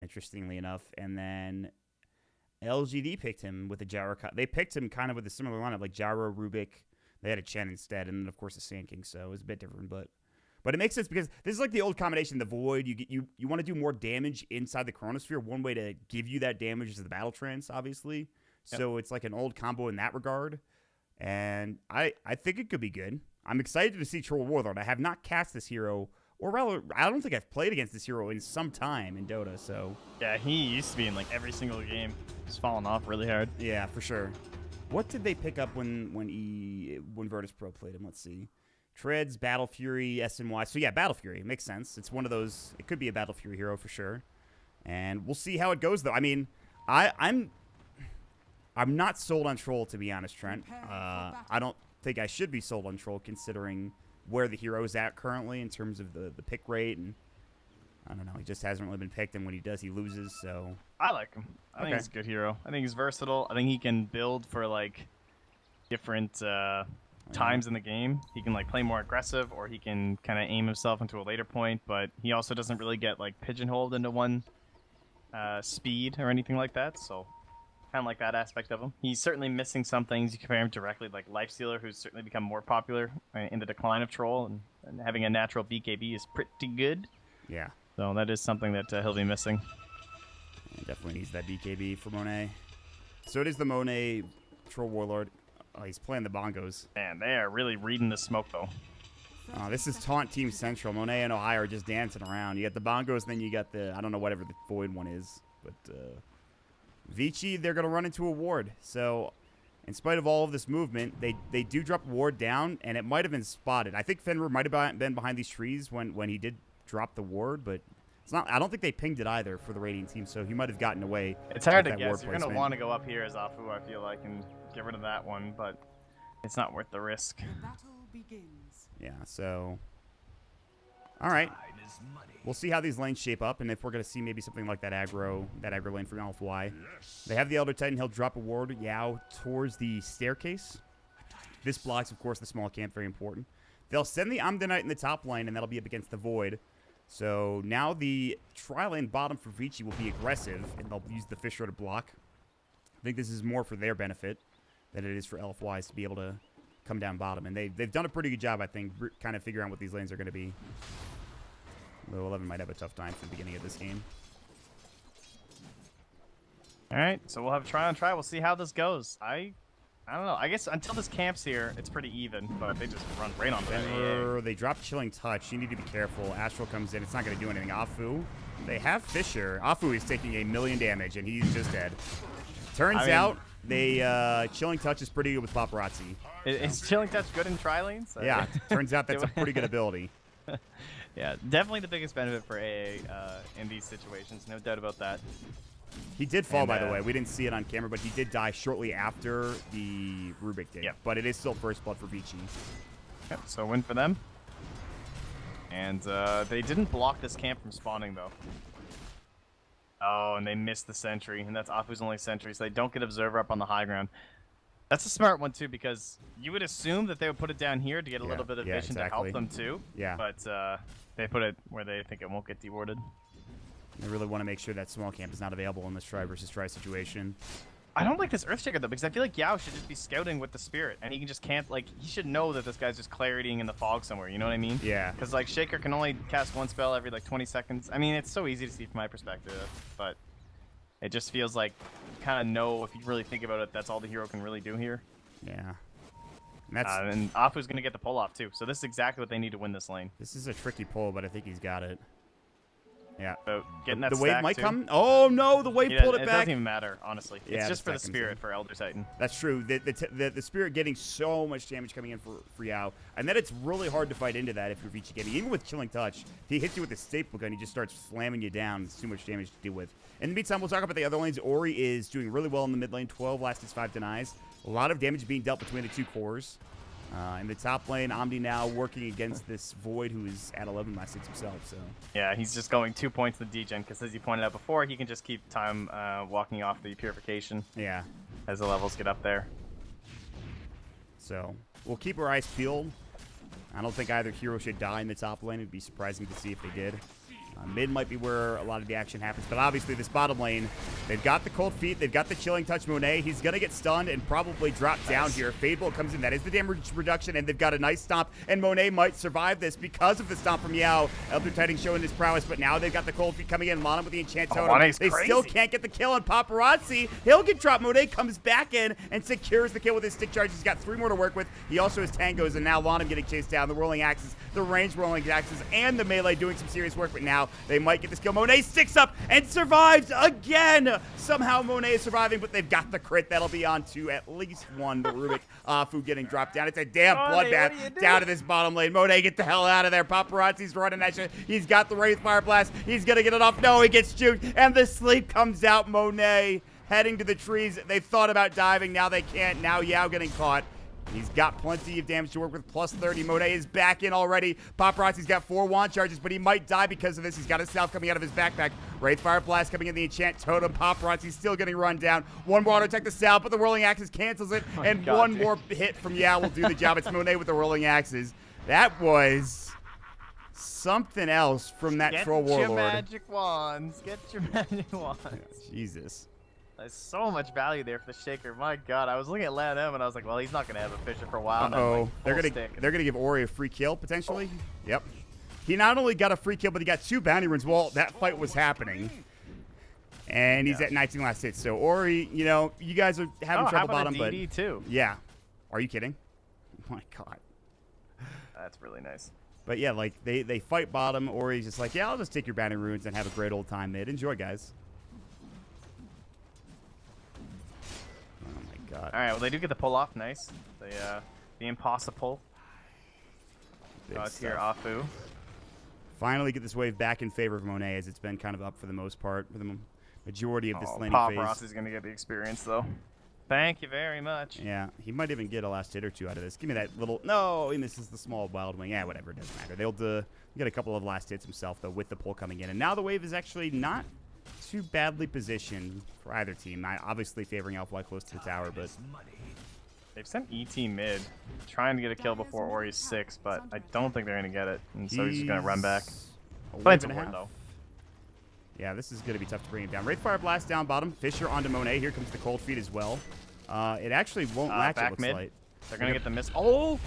interestingly enough. And then LGD picked him with a Gyro. They picked him kind of with a similar lineup, like Gyro, Rubik. They had a Chen instead, and then, of course, a Sand King, so it was a bit different. But it makes sense because this is like the old combination, the Void. You want to do more damage inside the Chronosphere. One way to give you that damage is the Battle Trance, obviously. Yep. So it's like an old combo in that regard. And I think it could be good. I'm excited to see Troll Warlord. I have not cast this hero, or rather, I don't think I've played against this hero in some time in Dota, so... Yeah, he used to be in, like, every single game. He's fallen off really hard. Yeah, for sure. What did they pick up when Virtus Pro played him? Let's see. Treads, Battle Fury, SNY. So, yeah, Battle Fury. It makes sense. It's one of those... It could be a Battle Fury hero for sure. And we'll see how it goes, though. I mean, I'm not sold on Troll, to be honest, Trent. I don't think I should be sold on Troll, considering where the hero is at currently in terms of the pick rate. And I don't know. He just hasn't really been picked, and when he does, he loses. So I like him. I think he's a good hero. I think he's versatile. I think he can build for, like, different times in the game. He can, like, play more aggressive, or he can kind of aim himself into a later point, but he also doesn't really get, like, pigeonholed into one speed or anything like that, so kind of like that aspect of him. He's certainly missing some things. You compare him directly, like Lifestealer, who's certainly become more popular in the decline of Troll, and having a natural BKB is pretty good. Yeah. So that is something that he'll be missing. He definitely needs that BKB for Monet. So it is the Monet Troll Warlord. Oh, he's playing the bongos. Man, they are really reading the smoke, though. This is Taunt Team Central. Monet and Ohio are just dancing around. You got the bongos, and then you got the, I don't know, whatever the Void one is. But Vici, they're going to run into a ward. So in spite of all of this movement, they do drop a ward down, and it might have been spotted. I think Fenrir might have been behind these trees when he did drop the ward, but it's not. I don't think they pinged it either for the Radiant team, so he might have gotten away. It's hard to guess. You're going to want to go up here as Afu, I feel like, and get rid of that one, but it's not worth the risk. The battle begins. Yeah, so... All right. We'll see how these lanes shape up, and if we're going to see maybe something like that aggro lane from LFY. They have the Elder Titan. He'll drop a ward, Yao, towards the staircase. This blocks, of course, the small camp. Very important. They'll send the Amdanite in the top lane, and that'll be up against the Void. So now the tri-lane bottom for Vici will be aggressive, and they'll use the Fissure to block. I think this is more for their benefit than it is for LFYs to be able to come down bottom. And they've done a pretty good job, I think, kind of figuring out what these lanes are going to be. Though 11 might have a tough time for the beginning of this game. All right, so we'll have a try on try. We'll see how this goes. I don't know. I guess until this camp's here, it's pretty even, but they just run right on the They drop Chilling Touch. You need to be careful. Astral comes in. It's not going to do anything. Afu. They have Fissure. Afu is taking 1,000,000 damage, and he's just dead. Turns out, Chilling Touch is pretty good with Paparazzi. Is Chilling Touch good in tri-lanes? Yeah, turns out that's a pretty good ability. Yeah, definitely the biggest benefit for AA in these situations. No doubt about that. He did fall, by the way. We didn't see it on camera, but he did die shortly after the Rubik did. Yep. But it is still first blood for Vici. Yep, so win for them. And they didn't block this camp from spawning, though. Oh, and they missed the sentry, and that's Afu's only sentry, so they don't get Observer up on the high ground. That's a smart one, too, because you would assume that they would put it down here to get a little bit of vision to help them, too. Yeah. But they put it where they think it won't get dewarded. They really want to make sure that small camp is not available in this try versus try situation. I don't like this Earthshaker, though, because I feel like Yao should just be scouting with the Spirit, and he can just can't, like, he should know that this guy's just claritying in the fog somewhere, you know what I mean? Yeah. Because, like, Shaker can only cast one spell every, like, 20 seconds. I mean, it's so easy to see from my perspective, but it just feels like you kind of know, if you really think about it, that's all the hero can really do here. Yeah. And Afu's going to get the pull off, too, so this is exactly what they need to win this lane. This is a tricky pull, but I think he's got it. Yeah. So getting that the wave might too. come. Oh no, the wave pulled it back. It doesn't even matter, honestly. Yeah, it's just for the Spirit for Elder Titan. That's true. The Spirit getting so much damage coming in for Yao. And then it's really hard to fight into that if you're Vici getting. Even with Chilling Touch, he hits you with a staple gun, he just starts slamming you down. It's too much damage to deal with. In the meantime, we'll talk about the other lanes. Ori is doing really well in the mid lane. 12 last hits, 5 denies. A lot of damage being dealt between the two cores. In the top lane, Omni now working against this Void who is at 11 last hits himself. So yeah, he's just going 2 points in the degen because, as you pointed out before, he can just keep time walking off the Purification. Yeah, as the levels get up there. So we'll keep our eyes peeled. I don't think either hero should die in the top lane. It'd be surprising to see if they did. Mid might be where a lot of the action happens, but obviously this bottom lane, they've got the cold feet, they've got the chilling touch Monet. He's going to get stunned and probably drop down here. Fade Bolt comes in. That is the damage reduction, and they've got a nice stomp, and Monet might survive this because of the stomp from Yao. Elder Titan showing his prowess, but now they've got the cold feet coming in. Lana with the enchant totem. They still can't get the kill on Paparazzi. He'll get dropped. Monet comes back in and secures the kill with his stick charge. He's got 3 more to work with. He also has tangos, and now Lana getting chased down. The rolling axes, the range rolling axes, and the melee doing some serious work, but now they might get this kill. Monet sticks up and survives again. Somehow Monet is surviving, but they've got the crit. That'll be on to at least 1. The Rubik Afu getting dropped down. It's a damn bloodbath down to this bottom lane. Monet, get the hell out of there. Paparazzi's running that shit. He's got the Wraith Fire Blast. He's going to get it off. No, he gets juked, and the sleep comes out. Monet heading to the trees. They thought about diving. Now they can't. Now Yao getting caught. He's got plenty of damage to work with, plus 30. Monet is back in already. Paparazzi's got 4 wand charges, but he might die because of this. He's got a salve coming out of his backpack. Wraith Fire Blast coming in the enchant totem. Paparazzi's still getting run down. 1 more auto attack the salve, but the rolling axes cancels it. And one more hit from Yao will do the job. It's Monet with the rolling axes. That was something else from that troll warlord. Get your magic wands. Get your magic wands. Jesus. There's so much value there for the Shaker. My God, I was looking at Lan M and I was like, well, he's not gonna have a Fisher for a while. Uh-oh. They're gonna give Ori a free kill potentially. Yep. He not only got a free kill, but he got 2 bounty runes while that fight was happening. And he's at 19 last hits. So Ori, you know, you guys are having trouble bottom, but DD too. Yeah. Are you kidding? Oh my God. That's really nice. But yeah, like they fight bottom. Ori's just like, yeah, I'll just take your bounty runes and have a great old time mid. Enjoy, guys. God. All right, well, they do get the pull off. Nice. The impossible. It's here, Afu. Finally get this wave back in favor of Monet, as it's been kind of up for the most part, for the majority of this laning phase. Paparazzi's going to get the experience, though. Thank you very much. Yeah, he might even get a last hit or 2 out of this. Give me that little... No, he misses the small Wild Wing. Yeah, whatever, it doesn't matter. They'll get a couple of last hits himself, though, with the pull coming in. And now the wave is actually not too badly positioned for either team. Obviously favoring LFY close to the tower, but they've sent ET mid, trying to get a kill before Ori's 6, but I don't think they're gonna get it, and so he's just gonna run back. But it's a win though. Yeah, this is gonna be tough to bring him down. Wraith Fire Blast down bottom. Fisher onto Monet. Here comes the cold feet as well. It actually won't latch. It looks like they're gonna get the miss. Oh.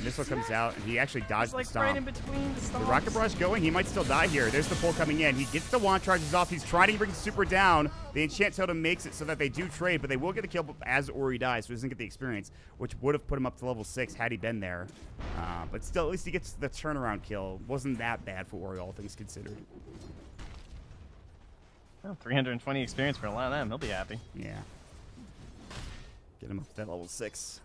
Missile comes out, and he actually dodged the stomp. Right in between the rocket barrage going. He might still die here. There's the pull coming in. He gets the wand charges off. He's trying to bring super down. The enchant totem makes it so that they do trade, but they will get a kill as Ori dies, so he doesn't get the experience, which would have put him up to level 6 had he been there. But still, at least he gets the turnaround kill. Wasn't that bad for Ori, all things considered. Well, 320 experience for Lan M. He'll be happy. Yeah. Get him up to that level 6.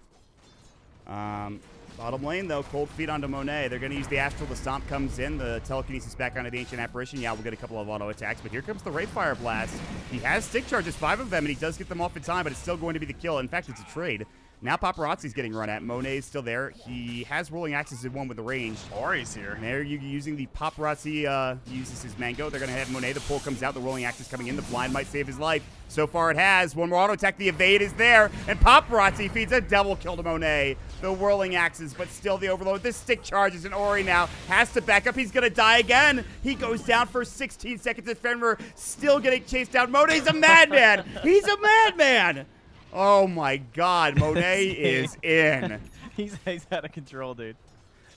Bottom lane, though, cold feet onto Monet. They're going to use the Astral. The Stomp comes in. The Telekinesis back onto the Ancient Apparition. Yeah, we'll get a couple of auto attacks, but here comes the Wraith Fire Blast. He has stick charges, 5 of them, and he does get them off in time, but it's still going to be the kill. In fact, it's a trade. Now Paparazzi's getting run at. Monet's still there. He has rolling axes in one with the range. Ori's here. And there you're using the Paparazzi, uses his Mango. They're going to have Monet. The pull comes out. The rolling axes coming in. The blind might save his life. So far it has. One more auto attack. The evade is there. And Paparazzi feeds a double kill to Monet. The whirling axes, but still the overload. This stick charges, and Ori now has to back up. He's going to die again. He goes down for 16 seconds. And Fenrir still getting chased down. Monet's a madman. He's a madman. Oh my God, Monet is in. He's out of control, dude.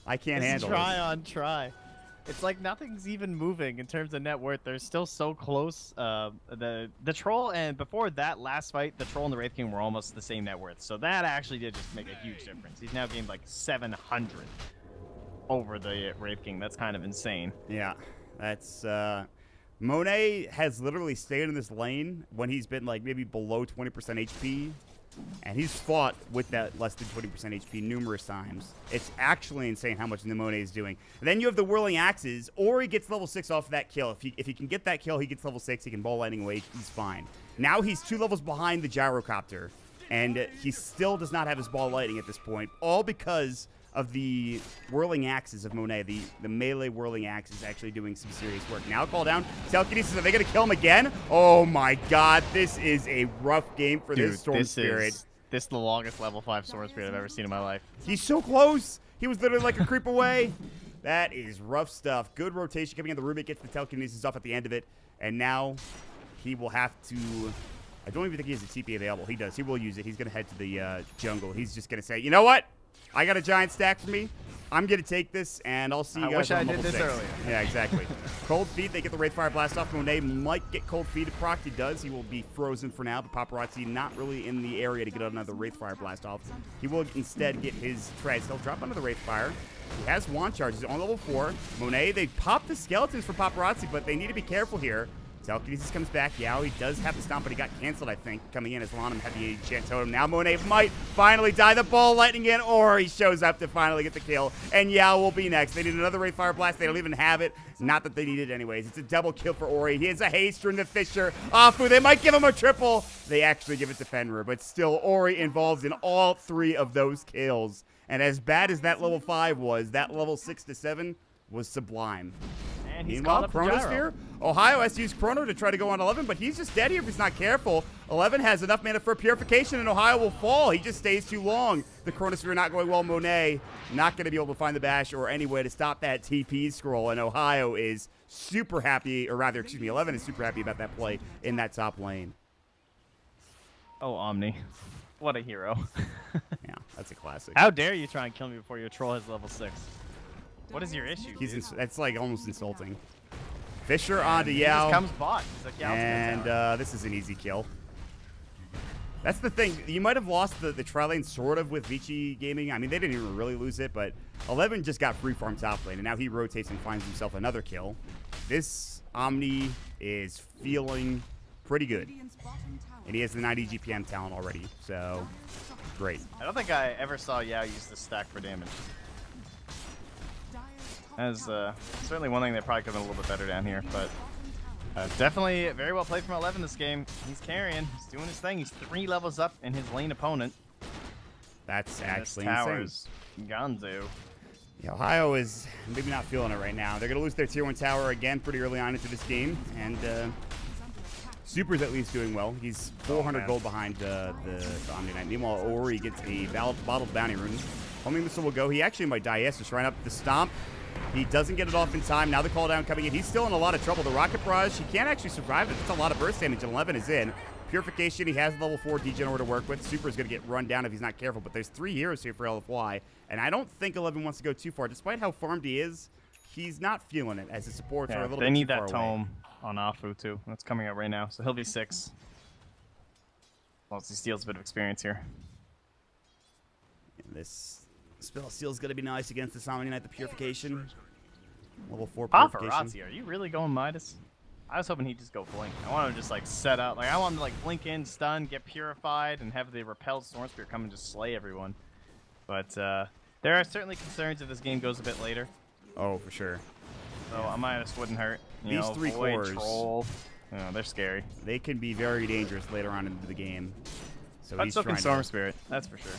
I can't handle it. Try on try. It's like nothing's even moving in terms of net worth. They're still so close. The troll, and before that last fight, the troll and the Wraith King were almost the same net worth. So that actually did just make a huge difference. He's now gained like 700 over the Wraith King. That's kind of insane. Yeah, that's Monet has literally stayed in this lane when he's been like maybe below 20% HP, and he's fought with that less than 20% HP numerous times. It's actually insane how much the Monet is doing. And then you have the whirling axes, or he gets level 6 off of that kill. If he can get that kill, he gets level 6. He can ball lightning away. He's fine. Now he's 2 levels behind the gyrocopter, and he still does not have his ball lightning at this point, all because of the whirling axes of Monet. The melee whirling axe is actually doing some serious work. Now call down Telekinesis. Are they going to kill him again? Oh my God, this is a rough game for this Storm Spirit. This is the longest level 5 Storm Spirit I've ever seen in my life. He's so close. He was literally like a creep away. That is rough stuff. Good rotation coming in. The Rubik gets the telekinesis off at the end of it. And now he will have to... I don't even think he has a TP available. He does. He will use it. He's going to head to the jungle. He's just going to say, you know what? I got a giant stack for me. I'm going to take this, and I'll see you guys on level 6. I wish I did this earlier. Yeah, exactly. Cold Feet, they get the Wraithfire Blast off. Monet might get Cold Feet if proc. He does. He will be frozen for now, but Paparazzi not really in the area to get another Wraithfire Blast off. He will instead get his treads. He'll drop under the Wraithfire. He has Wand Charge. He's on level 4. Monet, they pop the skeletons for Paparazzi, but they need to be careful here. Telekinesis comes back. Yao, he does have to stomp, but he got canceled, I think, coming in as Lanham had the Chant Totem. Now Monet might finally die. The ball lightning in, or he shows up to finally get the kill, and Yao will be next. They need another Wraithfire Blast. They don't even have it. Not that they need it anyways. It's a double kill for Ori. He has a haste from the Fisher. Afu, they might give him a triple. They actually give it to Fenrir, but still, Ori involved in all 3 of those kills. And as bad as that level 5 was, that level 6 to 7 was sublime. And he's Meanwhile, Chronosphere. Ohio has to use Chrono to try to go on 11, but he's just dead here if he's not careful. 11 has enough mana for Purification, and Ohio will fall. He just stays too long. The Chronosphere not going well. Monet not going to be able to find the bash or any way to stop that TP scroll, and Ohio is super happy, or rather, excuse me, 11 is super happy about that play in that top lane. Oh, Omni. What a hero. Yeah, that's a classic. How dare you try and kill me before your troll has level 6? What is your issue? That's like almost insulting. Fisher onto He Yao. just comes bot. He's like, And this is an easy kill. That's the thing. You might have lost the tri lane sort of with Vici Gaming. I mean, they didn't even really lose it, but 11 just got free farm top lane, and now he rotates and finds himself another kill. This Omni is feeling pretty good. And he has the 90 GPM talent already, so great. I don't think I ever saw Yao use this stack for damage. As certainly one thing they probably could have been a little bit better down here, but definitely very well played from 11 this game. He's carrying, he's doing his thing. He's 3 levels up in his lane opponent. That's actually insane. Gonzo. Yeah, Ohio is maybe not feeling it right now. They're going to lose their tier 1 tower again pretty early on into this game, and Super's at least doing well. He's 400 gold behind the Omni Knight. Meanwhile, Ori gets a bottled bounty rune. Homing missile will go. He actually might die. Yes, just right up the stomp. He doesn't get it off in time. Now the call down coming in. He's still in a lot of trouble. The Rocket Barrage, he can't actually survive it. That's a lot of burst damage, and 11 is in. Purification, he has level 4 Degenerate to work with. Super is going to get run down if he's not careful, but there's 3 heroes here for LFY, and I don't think 11 wants to go too far. Despite how farmed he is, he's not feeling it as his supports are a little bit too far away. They need that tome on Afu, too. That's coming up right now, so he'll be 6. Well, he steals a bit of experience here. And this spell steal is going to be nice against the Omni Knight, the Purification. Level 4 Purification. Paparazzi, are you really going Midas? I was hoping he'd just go Blink. I want him to just like set up. Like I want him to like blink in, stun, get purified, and have the repelled Storm Spear come and just slay everyone. But there are certainly concerns if this game goes a bit later. Oh, for sure. So a Midas wouldn't hurt. These 3 cores, Troll, they're scary. They can be very dangerous later on into the game. So but so can Storm Spirit, that's for sure.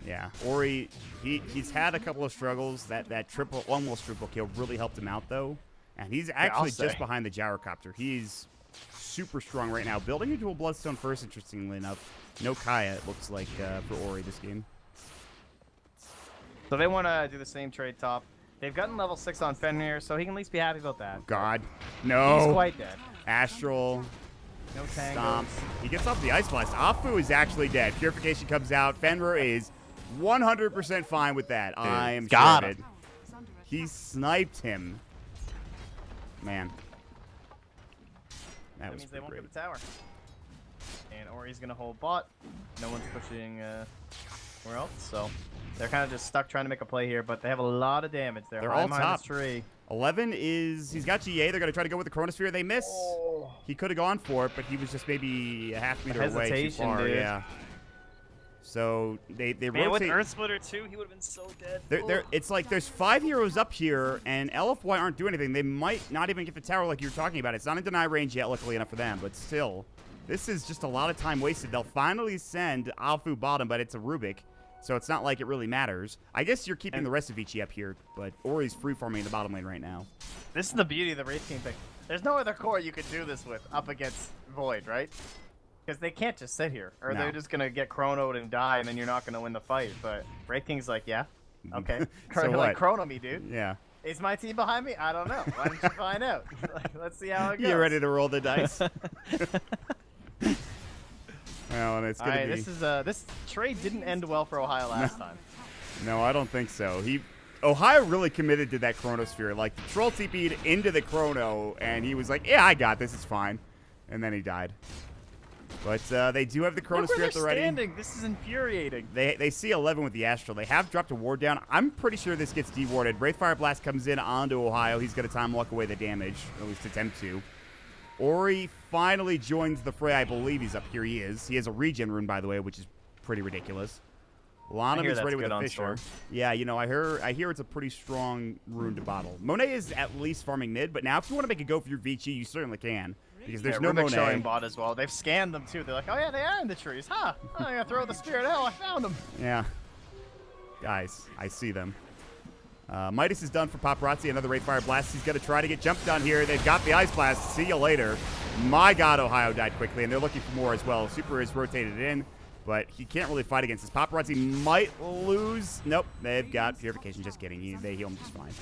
Yeah, Ori, he's had a couple of struggles. That triple, almost triple kill really helped him out though. And he's actually just behind the Gyrocopter. He's super strong right now. Building into a Bloodstone first, interestingly enough. No Kaya, it looks like, for Ori this game. So they want to do the same trade top. They've gotten level 6 on Fenrir, so he can at least be happy about that. God, no. He's quite dead. Astral. No tangles. Stomp. He gets off the Ice Blast. Afu is actually dead. Purification comes out. Fenrir is 100% fine with that. Dude, I am sure of it. He sniped him. Man. That means they won't get the tower. And Ori's going to hold bot. No one's pushing where else, so they're kind of just stuck trying to make a play here, but they have a lot of damage. They're all top. Tree. 11 is, he's got GA. They're going to try to go with the Chronosphere. They miss. Oh. He could have gone for it, but he was just maybe a half meter away too far. Dude. Yeah. So they rotate. With Earth Splitter too, he would have been so dead. It's like there's 5 heroes up here, and LFY aren't doing anything. They might not even get the tower like you were talking about. It's not in deny range yet, luckily enough for them, but still. This is just a lot of time wasted. They'll finally send Afu bottom, but it's a Rubik, so it's not like it really matters. I guess you're keeping the rest of Vici up here, but Ori's free farming in the bottom lane right now. This is the beauty of the Wraith King thing. There's no other core you could do this with up against Void, right? Because they can't just sit here, or they're just going to get chronoed and die, and then you're not going to win the fight. But Wraith King's like, yeah, okay. So like, chrono me, dude. Yeah. Is my team behind me? I don't know. Why don't you find out? Let's see how it goes. You ready to roll the dice? Well, and it's gonna be. This trade didn't end well for Ohio last time. No, I don't think so. Ohio really committed to that Chronosphere. Like, the Troll TP'd into the Chrono, and he was like, yeah, I got this. It's fine. And then he died. But they do have the Chronosphere at the ready. Standing. This is infuriating. They see 11 with the Astral. They have dropped a ward down. I'm pretty sure this gets dewarded. Wraithfire Blast comes in onto Ohio. He's going to time lock away the damage, or at least attempt to. Ori finally joins the fray. I believe he's up here. He is. He has a regen rune, by the way, which is pretty ridiculous. Lanham is ready with a Fisher. Yeah, you know, I hear it's a pretty strong rune to bottle. Monet is at least farming mid, but now if you want to make a go for your Vici, you certainly can. Because there's no Monet. Showing bot as well. They've scanned them too. They're like, oh yeah, they are in the trees. Huh? I'm gonna throw the Spirit. Hell, I found them. Yeah. Guys, I see them. Midas is done for Paparazzi. Another Wraithfire Blast. He's going to try to get jumped on here. They've got the Ice Blast. See you later. My God, Ohio died quickly, and they're looking for more as well. Super is rotated in, but he can't really fight against this. Paparazzi might lose. Nope, they've got Purification. Just kidding. They heal him just fine.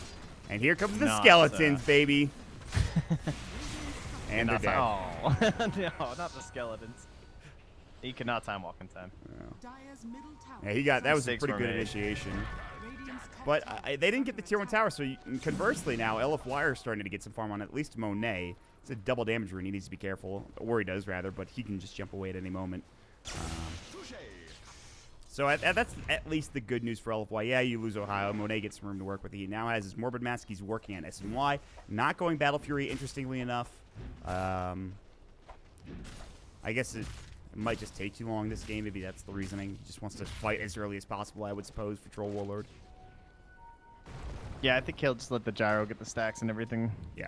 And here comes the skeletons, baby. And they're dead. Oh, no, not the skeletons. He could not time walk in time. Yeah, that was a pretty good initiation. But they didn't get the tier 1 tower, so conversely now, LFY are starting to get some farm on at least Monet. It's a double damage rune. He needs to be careful. Or he does, rather, but he can just jump away at any moment. So that's at least the good news for LFY. Yeah, you lose Ohio. Monet gets some room to work with. He now has his Morbid Mask. He's working on SNY. Not going Battle Fury, interestingly enough. I guess it might just take too long this game. Maybe that's the reasoning. He just wants to fight as early as possible, I would suppose, for Troll Warlord. Yeah, I think he'll just let the Gyro get the stacks and everything. Yeah.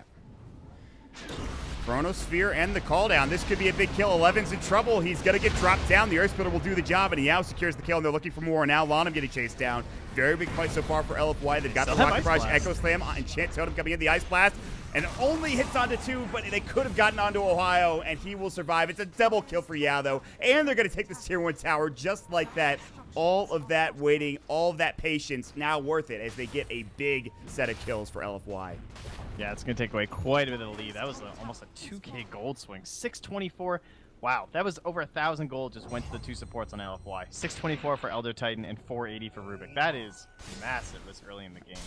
Chronosphere and the call down. This could be a big kill. 11's in trouble. He's going to get dropped down. The Earth Splitter will do the job, and he now secures the kill, and they're looking for more. Now Lanham getting chased down. Very big fight so far for LFY. They've got the Rocket Barrage, Echo Slam, Enchant Totem coming in, the Ice Blast, and only hits onto 2, but they could have gotten onto Ohio, and he will survive. It's a double kill for Yao, though, and they're going to take this tier 1 tower just like that. All of that waiting, all of that patience, now worth it as they get a big set of kills for LFY. Yeah, it's going to take away quite a bit of the lead. That was almost a 2K gold swing. 624. Wow, that was over 1,000 gold just went to the 2 supports on LFY. 624 for Elder Titan and 480 for Rubik. That is massive this early in the game.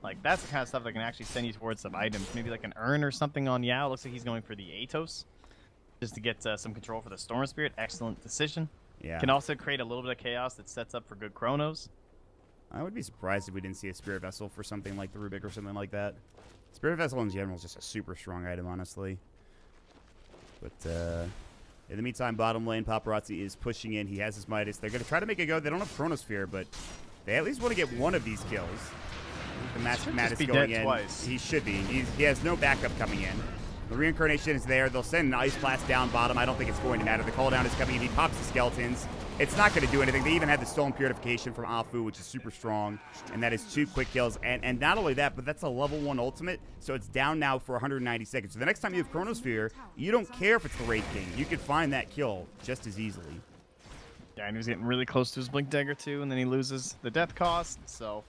Like, that's the kind of stuff that can actually send you towards some items. Maybe like an urn or something on Yao. Looks like he's going for the Atos just to get some control for the Storm Spirit. Excellent decision. Yeah. Can also create a little bit of chaos that sets up for good Chronos. I would be surprised if we didn't see a Spirit Vessel for something like the Rubik or something like that. Spirit Vessel in general is just a super strong item, honestly. But in the meantime, bottom lane, Paparazzi is pushing in. He has his Midas. They're going to try to make a go. They don't have Chronosphere, but they at least want to get one of these kills. The Mattis going in. Twice. He should be. He has no backup coming in. The Reincarnation is there. They'll send an Ice Blast down bottom. I don't think it's going to matter. The call down is coming in. He pops the Skeletons. It's not going to do anything. They even had the Stolen Purification from Afu, which is super strong. And that is 2 quick kills. And not only that, but that's a level 1 ultimate. So it's down now for 190 seconds. So the next time you have Chronosphere, you don't care if it's the Wraith King. You could find that kill just as easily. Yeah, and he was getting really close to his Blink Dagger too, and then he loses the death cost. So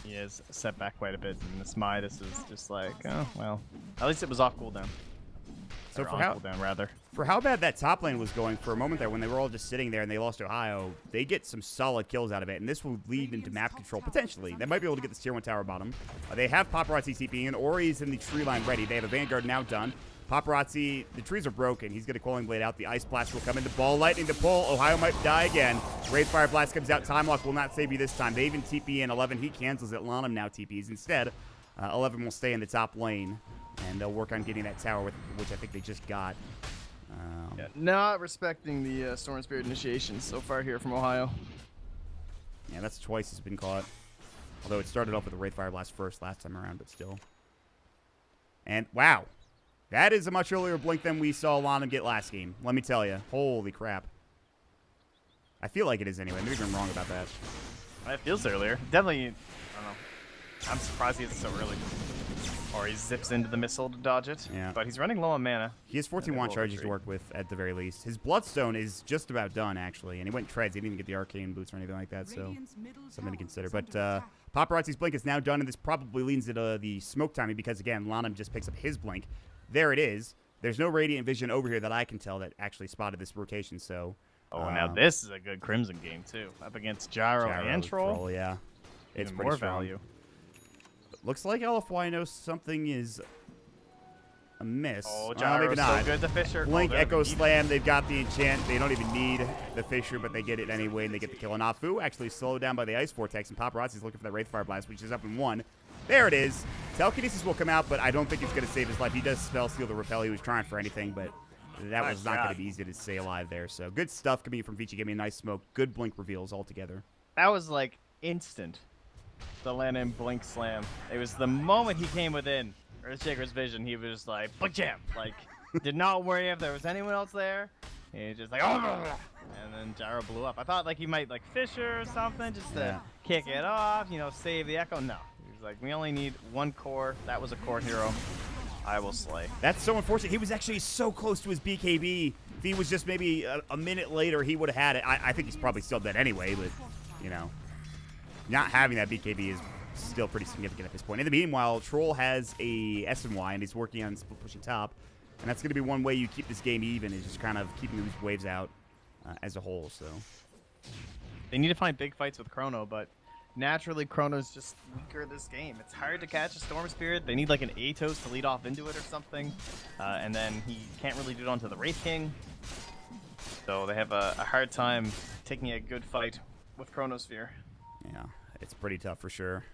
he is set back quite a bit. And this Midas is just like, oh, well, at least it was off cooldown. So for how bad that top lane was going for a moment there when they were all just sitting there and they lost Ohio, they get some solid kills out of it, and this will lead into map control, potentially. They might be able to get this tier 1 tower bottom. They have Paparazzi TP, and Ori's in the tree line ready. They have a Vanguard now done. Paparazzi, the trees are broken. He's going to Quelling Blade out. The Ice Blast will come into Ball Lightning to pull. Ohio might die again. Wraithfire Blast comes out. Time Lock will not save you this time. They even TP in. 11, he cancels it. Lanham now TPs. Instead, 11 will stay in the top lane. And they'll work on getting that tower, which I think they just got. Yeah, not respecting the Storm Spirit initiation so far here from Ohio. Yeah, that's twice he's been caught. Although it started off with a Wraithfire Blast first last time around, but still. And, wow. That is a much earlier blink than we saw Lanham get last game. Let me tell you. Holy crap. I feel like it is anyway. Maybe I'm wrong about that. It feels earlier. Definitely, I don't know. I'm surprised he's so early. Or he zips into the missile to dodge it. Yeah. But he's running low on mana. He has 14 wand charges to work with at the very least. His Bloodstone is just about done, actually. And he went treads. He didn't even get the Arcane Boots or anything like that, so something to consider. But Paparazzi's blink is now done, and this probably leads into the smoke timing because, again, Lanham just picks up his blink. There it is. There's no Radiant Vision over here that I can tell that actually spotted this rotation, so... Oh, now this is a good Crimson game, too. Up against Gyro and Troll. Yeah. It's Even pretty more strong. value. Looks like LFY knows something is amiss. Oh, maybe Gyro's not. so good, the Fisher. Blink, oh, Echo Slam, they've got the enchant. They don't even need the Fisher, but they get it anyway, and they get the kill. And Afu actually slowed down by the Ice Vortex, and Paparazzi's looking for that Wraithfire Blast, which is up in 1. There it is. Telekinesis will come out, but I don't think it's going to save his life. He does Spell Steal the Repel. He was trying for anything, but that was not going to be easy to stay alive there. So good stuff coming from Vici. Give me a nice smoke. Good blink reveals altogether. That was like instant. The Lanham Blink Slam. It was the moment he came within Earthshaker's vision, he was just like, "But jam!" Like, did not worry if there was anyone else there. He was just like, "Oh!" And then Gyro blew up. I thought like he might like Fisher or something just to kick it off, you know, save the Echo. No, he was like, "We only need 1 core. That was a core hero. I will slay." That's so unfortunate. He was actually so close to his BKB. If he was just maybe a minute later, he would have had it. I think he's probably still dead anyway, but, you know, not having that BKB is still pretty significant at this point. In the meanwhile, Troll has a SNY, and he's working on split pushing top. And that's going to be one way you keep this game even, is just kind of keeping these waves out as a whole. So they need to find big fights with Chrono, but naturally Chrono's just weaker this game. It's hard to catch a Storm Spirit. They need like an Atos to lead off into it or something, and then he can't really do it onto the Wraith King. So they have a hard time taking a good fight with Chronosphere. yeah, it's pretty tough for sure.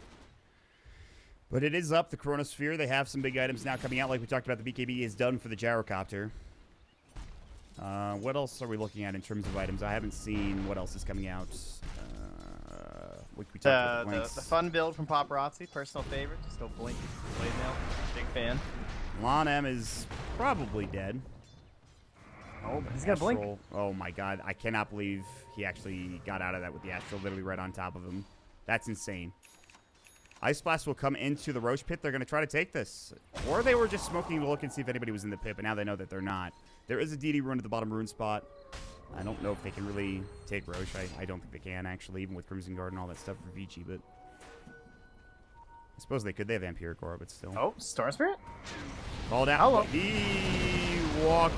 But it is up, the Chronosphere. They have some big items now coming out. Like we talked about, the BKB is done for the Gyrocopter. What else are we looking at in terms of items? I haven't seen what else is coming out. We talked about The fun build from Paparazzi, personal favorite. Just go blink, blade nail. Big fan. Lanham is probably dead. Oh, but he's got a blink. Astral, oh my god, I cannot believe he actually got out of that with the Astral literally right on top of him. That's insane. Ice Blast will come into the Roche pit. They're going to try to take this. Or they were just smoking to look and see if anybody was in the pit, but now they know that they're not. There is a DD rune at the bottom rune spot. I don't know if they can really take Roche. I don't think they can, actually, even with Crimson Guard and all that stuff for Vici, but I suppose they could. They have Vampiric Aura, but still. Oh, Storm Spirit? Called out. Hello. He walked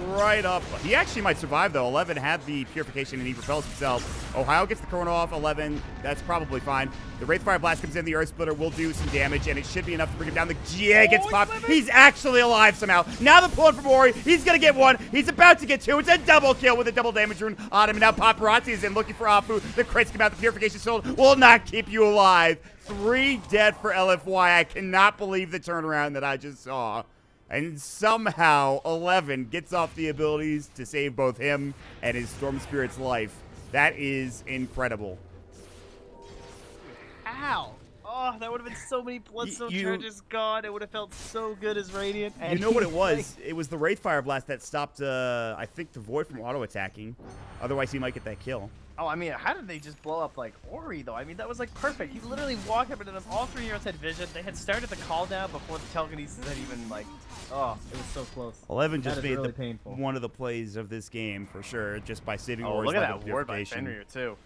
right up. He actually might survive, though. 11 had the Purification, and he repels himself. Ohio gets the Chrono off. 11, that's probably fine. The Wraithfire Blast comes in. The Earth Splitter will do some damage, and it should be enough to bring him down. The GA gets popped. He's actually alive somehow. Now they're pulling from Ori. He's going to get 1. He's about to get 2. It's a double kill with a double damage rune on him. And now Paparazzi is in looking for Afu. The crits come out. The Purification Shield will not keep you alive. 3 dead for LFY. I cannot believe the turnaround that I just saw. And somehow 11 gets off the abilities to save both him and his Storm Spirit's life. That is incredible. Ow! Oh, that would have been so many Bloodstone charges gone. It would have felt so good as Radiant. You know what it was? It was the Wraithfire Blast that stopped, I think, the Void from auto-attacking. Otherwise, he might get that kill. Oh, I mean, how did they just blow up, like, Ori, though? I mean, that was, like, perfect. He literally walked up into them. All 3 heroes had vision. They had started the call down before the telekinesis had even, like... Oh, it was so close. 11 just made really one of the plays of this game, for sure, just by saving Oh, Ori's look at level that of ward by purification. Fenrir, too.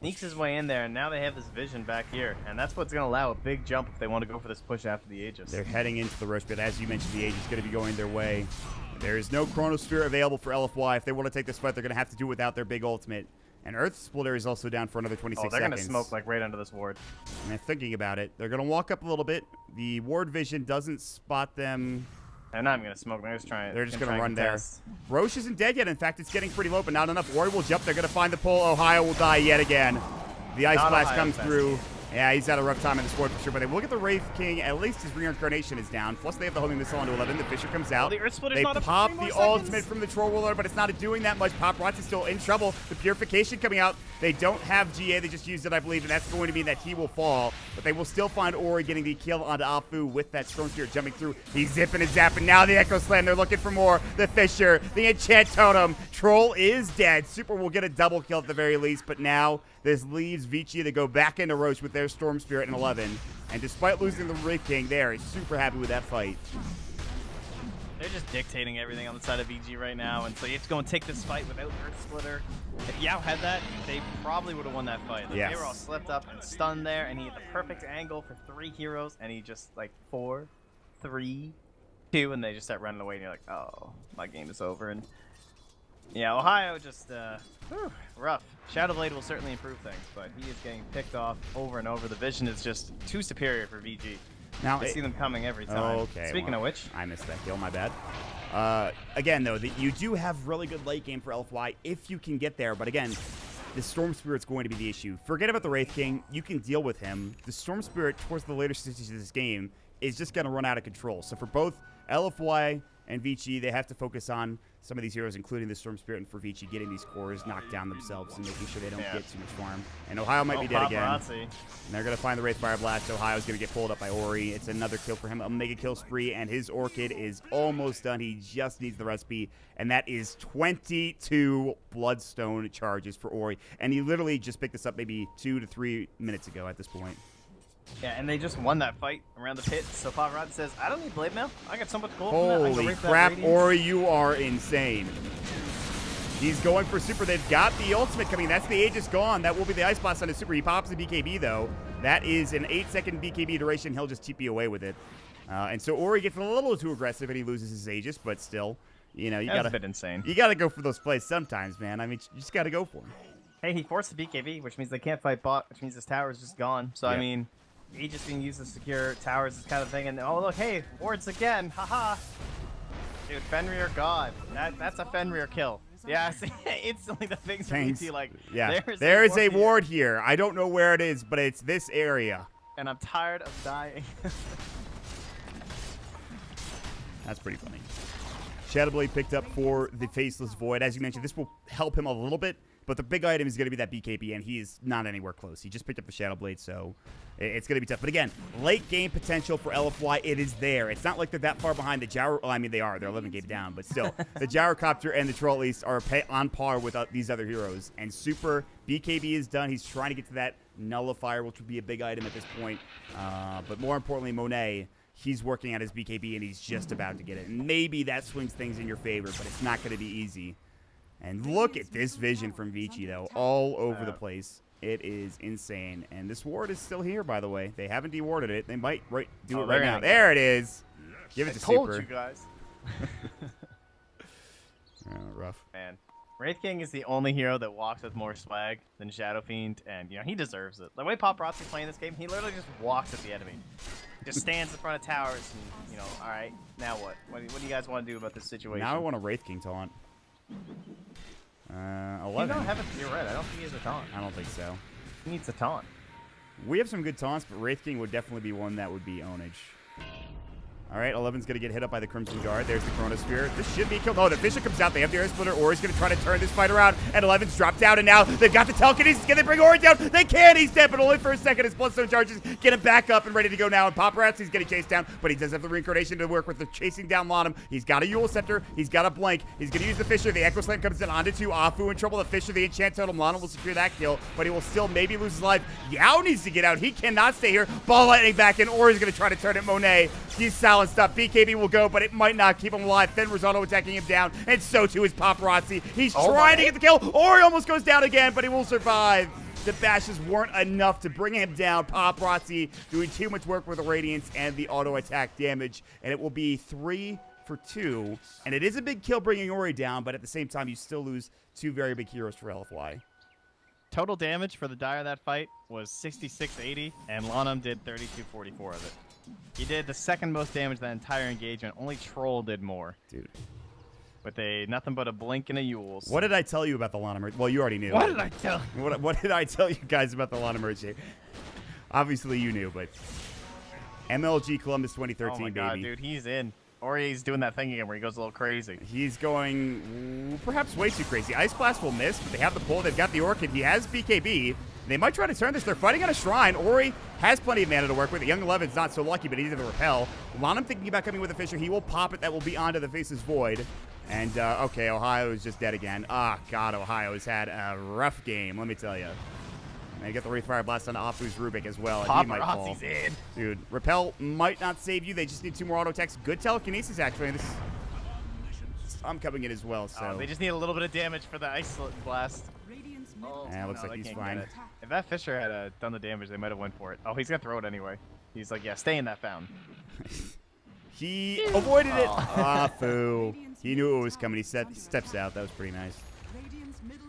Sneaks his way in there, and now they have this vision back here. And that's what's going to allow a big jump if they want to go for this push after the Aegis. They're heading into the Roche pit. As you mentioned, the Age is going to be going their way. There is no Chronosphere available for LFY. If they want to take this fight, they're going to have to do it without their big ultimate. And Earth Splitter is also down for another 26 seconds. Oh, they're going to smoke, like, right under this ward. And they're thinking about it. They're going to walk up a little bit. The ward vision doesn't spot them. They're not even going to smoke. They're just trying. They're just going to run there. Roche isn't dead yet. In fact, it's getting pretty low, but not enough. Ori will jump. They're going to find the pull. Ohio will die yet again. The Ice Blast comes through. Yeah, he's had a rough time in this ward for sure, but they look at the Wraith King. At least his reincarnation is down. Plus, they have the homing missile onto 11. The Fisher comes out. Well, the Earth Splitter's they not pop up for 3 the more ultimate seconds. from the Troll Ruler, but it's not doing that much. Paparazzi's still in trouble. The Purification coming out. They don't have GA. They just used it, I believe, and that's going to mean that he will fall. But they will still find Ori getting the kill onto Afu with that Storm Spirit jumping through. He's zipping and zapping. Now the Echo Slam. They're looking for more. The Fisher, the Enchant Totem. Troll is dead. Super will get a double kill at the very least, but now this leaves Vici to go back into Roche with their Storm Spirit and 11. And despite losing the Wraith King, they are super happy with that fight. They're just dictating everything on the side of VG right now, and so you have to go and take this fight without Earth Splitter. If Yao had that, they probably would have won that fight. Like, yes. They were all slipped up and stunned there, and he had the perfect angle for 3 heroes, and he just, like, 4, 3, 2, and they just start running away, and you're like, oh, my game is over. And yeah, Ohio just, rough. Shadowblade will certainly improve things, but he is getting picked off over and over. The vision is just too superior for VG. Now, I see them coming every time. Oh, okay. Speaking of which, I missed that kill. My bad. Again, though, you do have really good late game for LFY if you can get there. But again, the Storm Spirit's going to be the issue. Forget about the Wraith King. You can deal with him. The Storm Spirit, towards the later stages of this game, is just going to run out of control. So for both LFY and Vici, they have to focus on some of these heroes, including the Storm Spirit, and for Vici, getting these cores knocked down themselves and making sure they don't get too much farm. And Ohio might be dead again. And they're going to find the Wraith Fire Blast. Ohio's going to get pulled up by Ori. It's another kill for him. A mega kill spree, and his Orchid is almost done. He just needs the recipe, and that is 22 Bloodstone charges for Ori. And he literally just picked this up maybe 2 to 3 minutes ago at this point. Yeah, and they just won that fight around the pit. So Pavarad says, I don't need Blade Mail. I got so much gold. Holy crap, Ori, you are insane. He's going for super. They've got the ultimate coming. That's the Aegis gone. That will be the Ice Blast on his super. He pops the BKB, though. That is an 8-second BKB duration. He'll just TP away with it. And so Ori gets a little too aggressive, and he loses his Aegis, but still, you know, That's a bit insane. You got to go for those plays sometimes, man. I mean, you just got to go for them. Hey, he forced the BKB, which means they can't fight bot, which means his tower is just gone. So, Yeah. I mean, Aegis being used to secure towers, this kind of thing. And, oh, look, hey, wards again. Haha. Dude, Fenrir God. That's a Fenrir kill. Yeah, see, instantly the things are easy. Like, yeah, there is a ward here. I don't know where it is, but it's this area. And I'm tired of dying. That's pretty funny. Shadowblade picked up for the Faceless Void. As you mentioned, this will help him a little bit, but the big item is going to be that BKB, and he is not anywhere close. He just picked up the Shadowblade, so it's going to be tough. But again, late game potential for LFY, it is there. It's not like they're that far behind the Gyro. Well, I mean, they are. They're 11 game down, but still. The Gyrocopter and the Troll at least are on par with these other heroes. And Super BKB is done. He's trying to get to that Nullifier, which would be a big item at this point. But more importantly, Monet, he's working at his BKB, and he's just about to get it. And maybe that swings things in your favor, but it's not going to be easy. And look at this vision from Vici, though, all over the place. It is insane. And this ward is still here, by the way. They haven't dewarded it. They might do it right now. There it is. Give it to Super. I told you guys. Rough. Man. Wraith King is the only hero that walks with more swag than Shadow Fiend, and, you know, he deserves it. The way Paparazzi's playing this game, he literally just walks at the enemy. Just stands in front of towers and, you know, all right, now what? What do you guys want to do about this situation? Now I want a Wraith King taunt. 11. You don't have it. You're right. I don't think he has a taunt. I don't think so. He needs a taunt. We have some good taunts, but Wraith King would definitely be one that would be ownage. All right, 11's going to get hit up by the Crimson Guard. There's the Chronosphere. This should be killed. Oh, the Fisher comes out. They have the Air Splitter. Ori's going to try to turn this fight around. And 11's dropped down, and now they've got the telekinesis. Can they bring Ori down? They can. He's dead, but only for a second. His Bloodstone charges get him back up and ready to go now. And Paparazzi's getting chased down, but he does have the Reincarnation to work with. The chasing down Lonum. He's got a Yule Scepter. He's got a Blank. He's going to use the Fisher. The Echo Slam comes in onto 2. Afu in trouble. The Fisher, the Enchant Totem. Lonum will secure that kill, but he will still maybe lose his life. Yao needs to get out. He cannot stay here. Ball Lightning back in. Ori's going to try to turn it. Monet. He's silenced up. BKB will go, but it might not keep him alive. Fenrir's auto attacking him down, and so too is Paparazzi. He's trying to get the kill. Ori almost goes down again, but he will survive. The bashes weren't enough to bring him down. Paparazzi doing too much work with the Radiance and the auto attack damage, and it will be 3 for 2. And it is a big kill bringing Ori down, but at the same time, you still lose 2 very big heroes for LFY. Total damage for the Dire of that fight was 6680, and Lonum did 3244 of it. He did the second most damage that entire engagement. Only Troll did more. Dude. With nothing but a Blink and a Yules. What did I tell you about the Lana merge? Well, you already knew. What did I tell you? What did I tell you guys about the Lana merge? Obviously, you knew, but MLG Columbus 2013, oh my God, baby. Dude, he's in. Or he's doing that thing again where he goes a little crazy. He's going perhaps way too crazy. Ice Blast will miss, but they have the pull. They've got the Orchid. He has BKB. They might try to turn this. They're fighting on a Shrine. Ori has plenty of mana to work with. The Young 11's not so lucky, but he's going to repel. Lonum thinking about coming with a Fisher. He will pop it. That will be onto the Faceless Void. And, okay, Ohio is just dead again. Ah, God, Ohio has had a rough game, let me tell you. And they get the Wraith Fire Blast on Afu's Rubik as well, and he might fall. In. Dude, Repel might not save you. They just need 2 more auto attacks. Good telekinesis, actually. I'm coming in as well, so... They just need a little bit of damage for the Ice Blast. Radiant's looks like they he's can't fine. get it. If that Fisher had done the damage, they might have went for it. Oh, he's going to throw it anyway. He's like, yeah, stay in that fountain. He avoided it. Ah, foo. He knew it was coming. He steps out. That was pretty nice.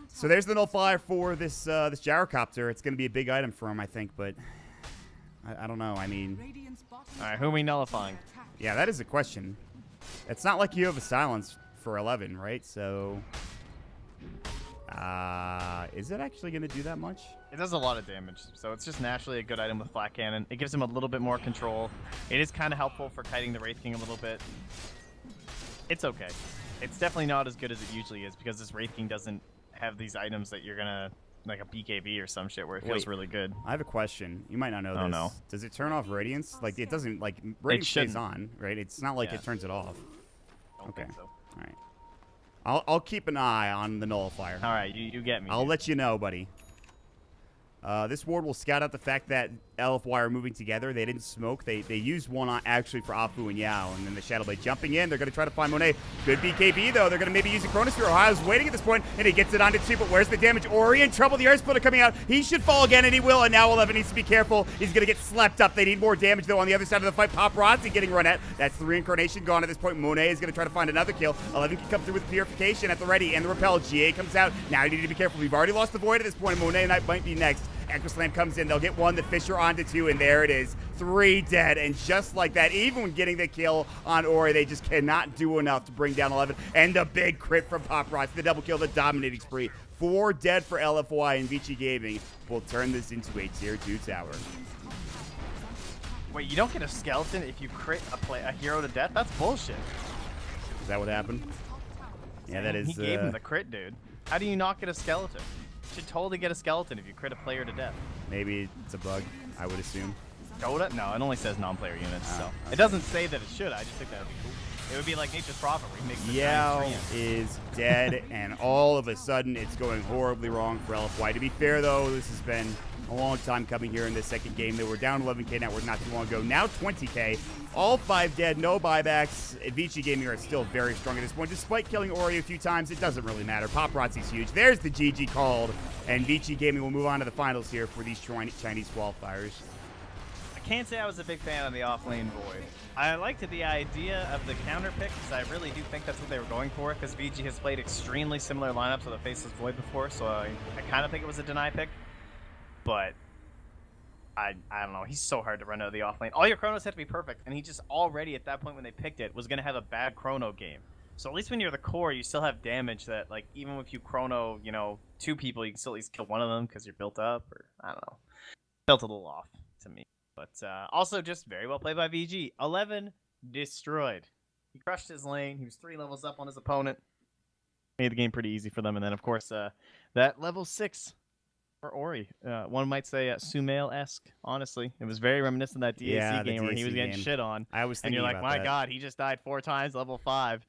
So there's the nullifier for this this gyrocopter. It's going to be a big item for him, I think, but I don't know. I mean... All right, who are we nullifying? Yeah, that is a question. It's not like you have a silence for 11, right? So... is it actually going to do that much? It does a lot of damage, so it's just naturally a good item with Flat Cannon. It gives him a little bit more control. It is kind of helpful for kiting the Wraith King a little bit. It's okay. It's definitely not as good as it usually is because this Wraith King doesn't have these items that you're going to... Like a BKB or some shit where it feels really good. I have a question. You might not know this. Oh, no. Does it turn off Radiance? Like, it doesn't, like, Radiance stays on, right? It's not like it turns it off. Okay. So. All right. I'll keep an eye on the nullifier. All right, you get me. I'll let you know, buddy. This ward will scout out the fact that LFY are moving together. They didn't smoke. They used one on actually for Afu and Yao. And then the Shadow Blade jumping in. They're going to try to find Monet. Good BKB, though. They're going to maybe use a Chronosphere. Ohio's waiting at this point, and he gets it onto 2. But where's the damage? Ori in trouble. The Air Splitter coming out. He should fall again, and he will. And now 11 needs to be careful. He's going to get slept up. They need more damage, though, on the other side of the fight. Paparazzi getting run at. That's the reincarnation gone at this point. Monet is going to try to find another kill. 11 can come through with Purification at the ready, and the Repel. GA comes out. Now you need to be careful. We've already lost the Void at this point. Monet might be next. Echo Slam comes in. They'll get 1. The Fisher onto 2, and there it is. 3 dead. And just like that, even when getting the kill on Ori, they just cannot do enough to bring down 11. And the big crit from Paparazzi. The double kill, the dominating spree. 4 dead for LFY, and Vici Gaming will turn this into a tier 2 tower. Wait, you don't get a skeleton if you crit a hero to death? That's bullshit. Is that what happened? Yeah, that is... He gave him the crit, dude. How do you not get a skeleton? You should totally get a skeleton if you crit a player to death. Maybe it's a bug, I would assume. Dota? No, it only says non-player units, so... Okay. It doesn't say that it should. I just think that would be cool. It would be like Nature's Prophet, where he makes the Yao giant tree. is dead, and all of a sudden, it's going horribly wrong for LFY. To be fair, though, this has been a long time coming here in this second game. They were down 11K network not too long ago. Now 20K. All 5 dead, no buybacks. Vici Gaming are still very strong at this point. Despite killing Ori a few times, it doesn't really matter. Paparazzi's huge. There's the GG called, and Vici Gaming will move on to the finals here for these Chinese qualifiers. I can't say I was a big fan of the off-lane Void. I liked the idea of the counter pick, because I really do think that's what they were going for, because VG has played extremely similar lineups with a Faceless Void before, so I kind of think it was a deny pick. But I don't know. He's so hard to run out of the off lane. All your chronos have to be perfect, and he just already at that point when they picked it was going to have a bad chrono game. So at least when you're the core, you still have damage that, like, even if you chrono, you know, 2 people, you can still at least kill one of them because you're built up, or I don't know. Felt a little off to me. But also just very well played by VG. 11 destroyed. He crushed his lane. He was 3 levels up on his opponent. Made the game pretty easy for them. And then, of course, that level 6 for Ori. One might say Sumail-esque, honestly. It was very reminiscent of that DAC game where he was getting shit on. I was thinking and you're like, about my that. God, he just died 4 times, level 5.